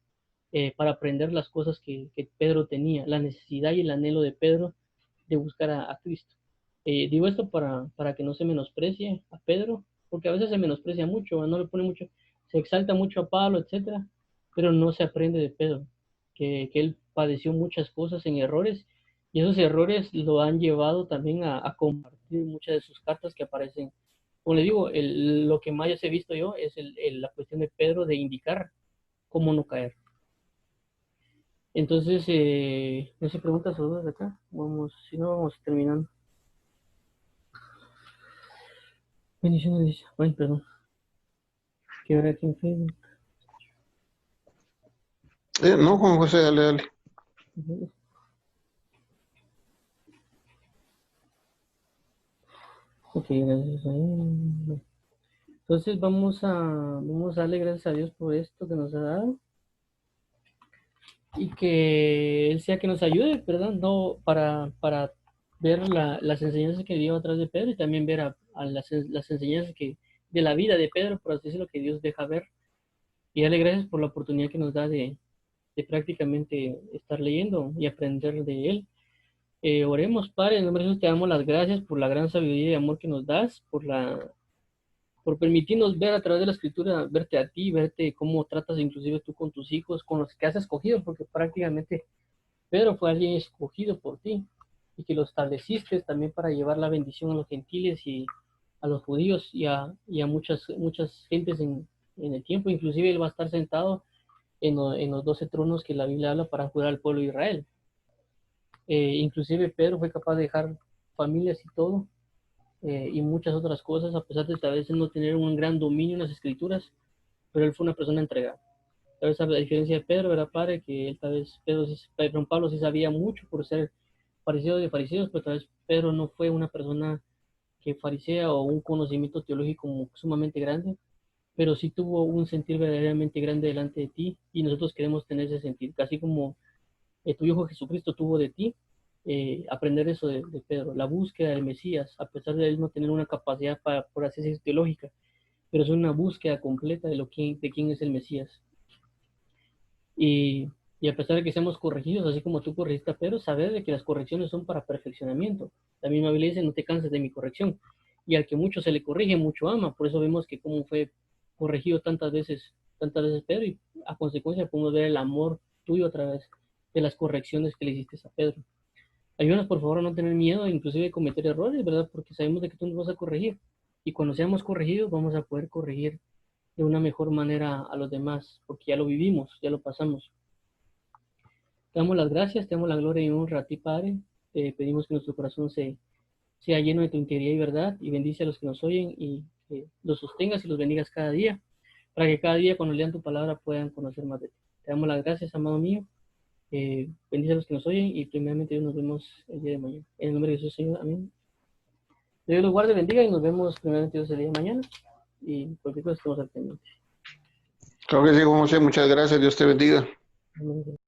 para aprender las cosas que Pedro tenía, la necesidad y el anhelo de Pedro de buscar a Cristo. Digo esto para que no se menosprecie a Pedro, porque a veces se menosprecia mucho, no le pone mucho, se exalta mucho a Pablo, etcétera, pero no se aprende de Pedro, que él padeció muchas cosas en errores, y esos errores lo han llevado también a compartir muchas de sus cartas que aparecen. Como le digo, lo que más he visto yo es la cuestión de Pedro de indicar cómo no caer. Entonces, no se preguntas o dudas acá. Vamos, si no, vamos terminando. Bendiciones, dice. Ay, perdón. Que ver aquí en Facebook. No, Juan José, dale, dale. Ok, gracias a él. Entonces vamos a darle gracias a Dios por esto que nos ha dado y que Él sea que nos ayude, ¿verdad? No, para ver las enseñanzas que dio atrás de Pedro y también ver a las enseñanzas de la vida de Pedro, por así decirlo, que Dios deja ver. Y darle gracias por la oportunidad que nos da de prácticamente estar leyendo y aprender de él. Oremos, Padre, en nombre de Jesús te damos las gracias por la gran sabiduría y amor que nos das, por permitirnos ver a través de la Escritura, verte a ti, verte cómo tratas inclusive tú con tus hijos, con los que has escogido, porque prácticamente Pedro fue alguien escogido por ti y que lo estableciste también para llevar la bendición a los gentiles y a los judíos y a muchas gentes en el tiempo. Inclusive él va a estar sentado en los 12 tronos que la Biblia habla para juzgar al pueblo de Israel. Inclusive Pedro fue capaz de dejar familias y todo, y muchas otras cosas, a pesar de tal vez no tener un gran dominio en las escrituras, pero él fue una persona entregada. Tal vez a diferencia de Pedro, era padre, que él, tal vez Pablo sí sabía mucho por ser fariseo de fariseos, pero tal vez Pedro no fue una persona que farisea o un conocimiento teológico sumamente grande, pero sí tuvo un sentir verdaderamente grande delante de ti, y nosotros queremos tener ese sentir, casi como tu Hijo Jesucristo tuvo de ti. Aprender eso de Pedro, la búsqueda del Mesías, a pesar de él no tener una capacidad para, por así decirlo, teológica, pero es una búsqueda completa de quién es el Mesías. Y, y a pesar de que seamos corregidos, así como tú corregiste a Pedro, saber de que las correcciones son para perfeccionamiento. La misma Biblia dice, no te canses de mi corrección. Y al que mucho se le corrige, mucho ama. Por eso vemos que como fue corregido tantas veces Pedro, y a consecuencia podemos ver el amor tuyo a través de las correcciones que le hiciste a Pedro. Ayúdanos, por favor, a no tener miedo, inclusive de cometer errores, ¿verdad? Porque sabemos de que tú nos vas a corregir. Y cuando seamos corregidos, vamos a poder corregir de una mejor manera a los demás, porque ya lo vivimos, ya lo pasamos. Te damos las gracias, te damos la gloria y honra a ti, Padre. Te pedimos que nuestro corazón sea lleno de tu integridad y verdad, y bendice a los que nos oyen y que los sostengas y los bendigas cada día, para que cada día cuando lean tu palabra puedan conocer más de ti. Te damos las gracias, amado mío. Bendice a los que nos oyen y primeramente nos vemos el día de mañana. En el nombre de Jesús, Señor. Amén. Dios los guarde, bendiga y nos vemos primeramente el día de mañana. Y cualquier cosa estamos al pendiente. Claro que sí, Juan José, muchas gracias, Dios te bendiga. Amén.